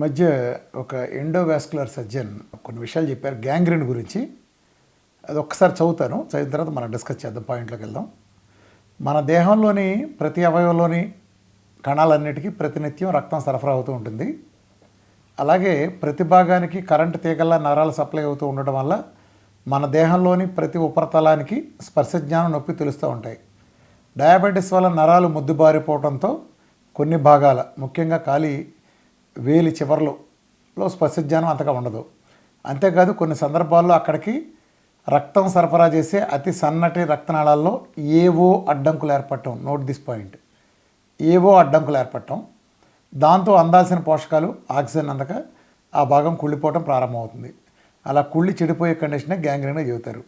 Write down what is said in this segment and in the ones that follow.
మధ్య ఒక endovascular surgeon కొన్ని విషయాలు చెప్పారు గ్యాంగ్రీన్ గురించి. అది ఒక్కసారి చదువుతాను, చదివిన తర్వాత మనం డిస్కస్ చేద్దాం, పాయింట్లోకి వెళ్దాం. మన దేహంలోని ప్రతి అవయవంలోని కణాలన్నిటికీ ప్రతినిత్యం రక్తం సరఫరా అవుతూ ఉంటుంది. అలాగే ప్రతి భాగానికి కరెంటు తీగల్లా నరాలు సప్లై అవుతూ ఉండడం వల్ల మన దేహంలోని ప్రతి ఉపరితలానికి స్పర్శ జ్ఞానం, నొప్పి తెలుస్తూ ఉంటాయి. డయాబెటీస్ వల్ల నరాలు ముద్దుబారిపోవడంతో కొన్ని భాగాల, ముఖ్యంగా కాలి వేలి చివర్లలో స్పర్శ జ్ఞానం అంతగా ఉండదు. అంతేకాదు కొన్ని సందర్భాల్లో అక్కడికి రక్తం సరఫరా చేసే అతి సన్నటి రక్తనాళాల్లో ఏవో అడ్డంకులు ఏర్పడటం, నోట్ దిస్ పాయింట్, ఏవో అడ్డంకులు ఏర్పడటం, దాంతో అందాల్సిన పోషకాలు, ఆక్సిజన్ అందక ఆ భాగం కుళ్ళిపోవడం ప్రారంభమవుతుంది. అలా కుళ్ళి చెడిపోయే కండిషనే గ్యాంగ్రీన్గా చెబుతారు.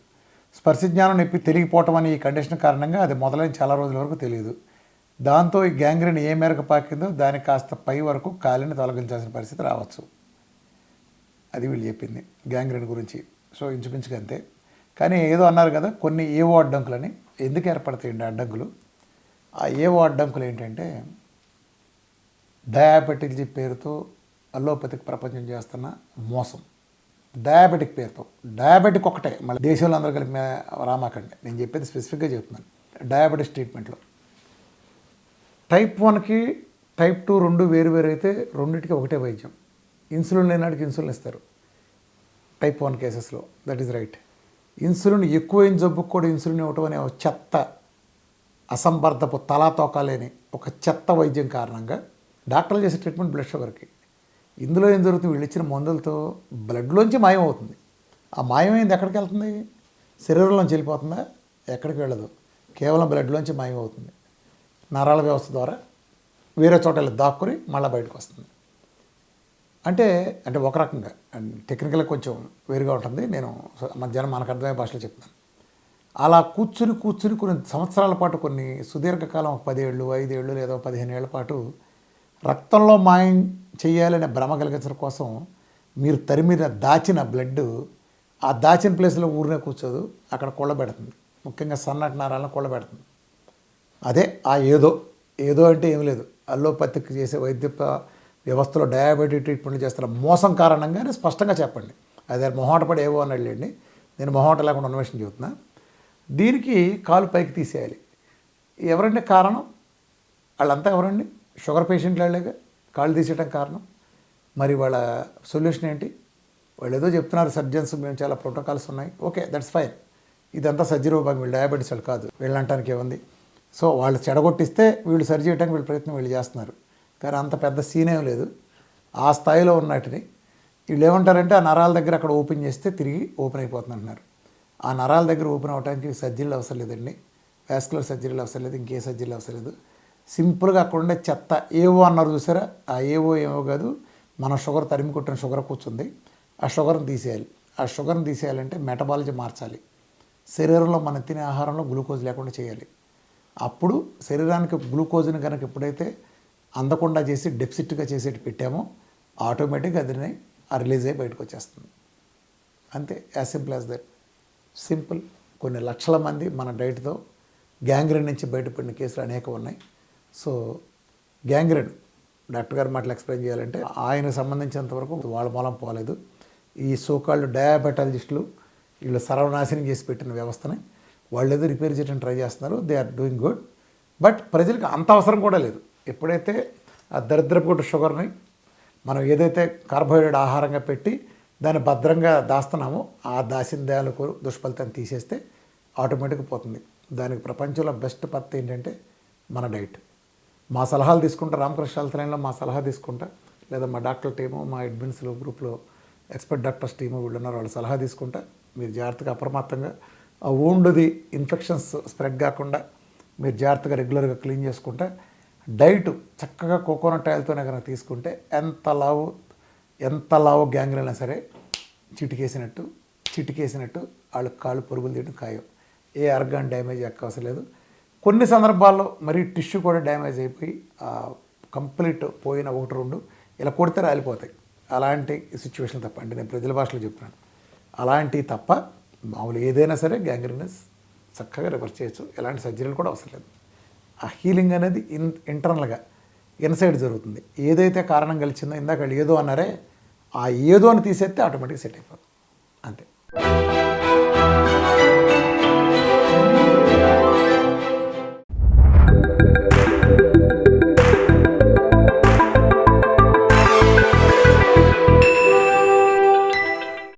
స్పర్శ జ్ఞానం నొప్పి తెలిగిపోవటం అనే ఈ కండిషన్ కారణంగా అది మొదలైన చాలా రోజుల వరకు తెలియదు. దాంతో ఈ గ్యాంగ్రీన్ ఏ మేరకు పాకిందో దానికి కాస్త పై వరకు కాలిని తొలగించాల్సిన పరిస్థితి రావచ్చు. అది వీళ్ళు చెప్పింది గ్యాంగ్రీన్ గురించి. సో ఇంచుమించుగా అంతే. కానీ ఏదో అన్నారు కదా, కొన్ని ఏవో అడ్డంకులని. ఎందుకు ఏర్పడతాయండి అడ్డంకులు? ఆ ఏవో అడ్డంకులు ఏంటంటే, డయాబెటిక్ పేరుతో అల్లోపతిక్ ప్రపంచం చేస్తున్న మోసం. డయాబెటిక్ పేరుతో, డయాబెటిక్ ఒకటే, మళ్ళీ దేశంలో అందరూ కలిపి రామాకండి, నేను చెప్పేది స్పెసిఫిక్గా చెప్తున్నాను. డయాబెటిస్ ట్రీట్మెంట్లో టైప్ 1కి టైప్ 2 రెండు వేరు వేరు అయితే రెండింటికి ఒకటే వైద్యం. ఇన్సులిన్ లేనాడికి ఇన్సులిన్ ఇస్తారు టైప్ 1 కేసెస్లో, దట్ ఈస్ రైట్. ఇన్సులిన్ ఎక్కువైన జబ్బుకు కూడా ఇన్సులిన్ ఇవ్వటం అనే ఒక చెత్త, అసంబర్ధపు తలాతోకాలేని ఒక చెత్త వైద్యం కారణంగా డాక్టర్లు చేసే ట్రీట్మెంట్ బ్లడ్ షుగర్కి. ఇందులో ఏం జరుగుతుంది, వీళ్ళు ఇచ్చిన మందులతో బ్లడ్లోంచి మాయం అవుతుంది. ఆ మాయమైంది ఎక్కడికి వెళ్తుంది? శరీరంలోంచి వెళ్ళిపోతుందా? ఎక్కడికి వెళ్ళదు, కేవలం బ్లడ్లోంచి మాయం అవుతుంది. నరాల వ్యవస్థ ద్వారా వేరే చోట వెళ్ళి దాక్కుని మళ్ళీ బయటకు వస్తుంది. అంటే ఒక రకంగా టెక్నికల్గా కొంచెం వేరుగా ఉంటుంది, నేను మధ్యాహ్నం మనకు అర్థమయ్యే భాషలో చెప్తాను. అలా కూర్చుని కొన్ని సంవత్సరాల పాటు, కొన్ని సుదీర్ఘకాలం, 10 ఏళ్ళు, 5 ఏళ్ళు లేదా 15 ఏళ్ల పాటు రక్తంలో మాయం చేయాలనే భ్రమ కలిగించడం కోసం మీరు తరిమిన దాచిన బ్లడ్ ఆ దాచిన ప్లేస్లో ఊరినే కూర్చోదు, అక్కడ కొళ్ళబెడుతుంది. ముఖ్యంగా సన్నటి నరాలను కొళ్ళబెడుతుంది. అదే ఆ ఏదో అంటే ఏం లేదు, అల్లోపతికి చేసే వైద్య వ్యవస్థలో డయాబెటిక్ ట్రీట్మెంట్లు చేస్తున్న మోసం కారణంగానే స్పష్టంగా చెప్పండి. అదే మొహాటపడి ఏవో అని వెళ్ళండి, నేను మొహాట లేకుండా అన్వేషణ చెబుతున్నా. దీనికి కాలు పైకి తీసేయాలి. ఎవరండి కారణం? వాళ్ళంతా ఎవరండి? షుగర్ పేషెంట్లు వాళ్ళేగా కాళ్ళు తీసేయడం కారణం. మరి వాళ్ళ సొల్యూషన్ ఏంటి? వాళ్ళు ఏదో చెప్తున్నారు సర్జన్స్, మేము చాలా ప్రోటోకాల్స్ ఉన్నాయి, ఓకే, దట్స్ ఫైన్. ఇదంతా సర్జరీ విభాగం, వీళ్ళు డయాబెటీస్ వాళ్ళు కాదు, వీళ్ళంటానికి ఏముంది? సో వాళ్ళు చెడగొట్టిస్తే వీళ్ళు సరి చేయడానికి వీళ్ళు ప్రయత్నం వీళ్ళు చేస్తున్నారు. కానీ అంత పెద్ద సీన్ ఏం లేదు. ఆ స్థాయిలో ఉన్నట్టుని వీళ్ళు ఏమంటారంటే, ఆ నరాల దగ్గర అక్కడ ఓపెన్ చేస్తే తిరిగి ఓపెన్ అయిపోతుంది అంటున్నారు. ఆ నరాల దగ్గర ఓపెన్ అవ్వడానికి సర్జరీలు అవసరం లేదండి, వాస్కులర్ సర్జరీలు అవసరం లేదు, ఇంకే సర్జరీలు అవసరం లేదు. సింపుల్గా అక్కడ ఉండే చెత్త ఏవో అన్నారు చూసారా, ఆ ఏవో కాదు, మన షుగర్ తరిమి కొట్టిన షుగర్ కూర్చుంది, ఆ షుగర్ని తీసేయాలి. ఆ షుగర్ని తీసేయాలంటే మెటబాలజీ మార్చాలి. శరీరంలో మనం తినే ఆహారంలో గ్లూకోజ్ లేకుండా చేయాలి. అప్పుడు శరీరానికి గ్లూకోజ్ని కనుక ఎప్పుడైతే అందకుండా చేసి డెఫిసిట్గా చేసేటి పెట్టామో ఆటోమేటిక్గా అదిని రిలీజ్ అయ్యి బయటకు వచ్చేస్తుంది. అంతే, as simple as that. Simple. కొన్ని లక్షల మంది మన డైట్తో గ్యాంగ్రీన్ నుంచి బయటపడిన కేసులు అనేక ఉన్నాయి. సో గ్యాంగ్రీన్ డాక్టర్ గారి మాటలు ఎక్స్ప్లెయిన్ చేయాలంటే, ఆయనకు సంబంధించినంత వరకు వాళ్ళ మూలం పోలేదు. ఈ సోకాళ్ళు డయాబెటాలజిస్టులు వీళ్ళు సర్వనాశనం చేసి పెట్టిన వ్యవస్థని వాళ్ళు ఏదో రిపేర్ చేయడానికి ట్రై చేస్తున్నారు. They are doing good. But ప్రజలకు అంత అవసరం కూడా లేదు. ఎప్పుడైతే ఆ దరిద్రపు షుగర్ని మనం ఏదైతే కార్బోహైడ్రేట్ ఆహారంగా పెట్టి దాన్ని భద్రంగా దాస్తున్నామో, ఆ దాసిన దానికి దుష్ఫలితాన్ని తీసేస్తే ఆటోమేటిక్గా పోతుంది. దానికి ప్రపంచంలో బెస్ట్ పద్ధతి ఏంటంటే మన డైట్. మా సలహాలు తీసుకుంటా, రామకృష్ణ హెల్త్ లైన్లో మా సలహా తీసుకుంటా, లేదా మా డాక్టర్ టీము, మా అడ్మిన్స్లో గ్రూప్లో ఎక్స్పర్ట్ డాక్టర్స్ టీము వీళ్ళు ఉన్నారు, వాళ్ళ సలహా తీసుకుంటా. మీరు జాగ్రత్తగా అప్రమత్తంగా ఆ ఊండుది ఇన్ఫెక్షన్స్ స్ప్రెడ్ కాకుండా మీరు జాగ్రత్తగా రెగ్యులర్గా క్లీన్ చేసుకుంటే, డైట్ చక్కగా కోకోనట్ ఆయిల్తోనే కనుక తీసుకుంటే ఎంత లావు గ్యాంగ్రీన్ అయినా సరే చిటికేసినట్టు వాళ్ళ కాళ్ళు పొరుగులు తీయడం ఖాయం. ఏ ఆర్గాన్ డ్యామేజ్ అవసరం లేదు. కొన్ని సందర్భాల్లో మరీ టిష్యూ కూడా డ్యామేజ్ అయిపోయి కంప్లీట్ పోయిన 1-2 ఇలా కొడితే రాలిపోతాయి. అలాంటి సిచ్యువేషన్ తప్ప, అంటే నేను ప్రజల భాషలో చెప్తున్నాను, అలాంటివి తప్ప మామూలు ఏదైనా సరే గ్యాంగ్రీనస్ చక్కగా రివర్స్ చేయొచ్చు. ఎలాంటి సర్జరీలు కూడా అవసరం లేదు. ఆ హీలింగ్ అనేది ఇంటర్నల్గా ఇన్సైడ్ జరుగుతుంది. ఏదైతే కారణం కలిసిందో ఇందాక వాళ్ళు ఏదో అన్నారే, ఆ ఏదో అని తీసేస్తే ఆటోమేటిక్గా సెట్ అయిపోతుంది అంతే.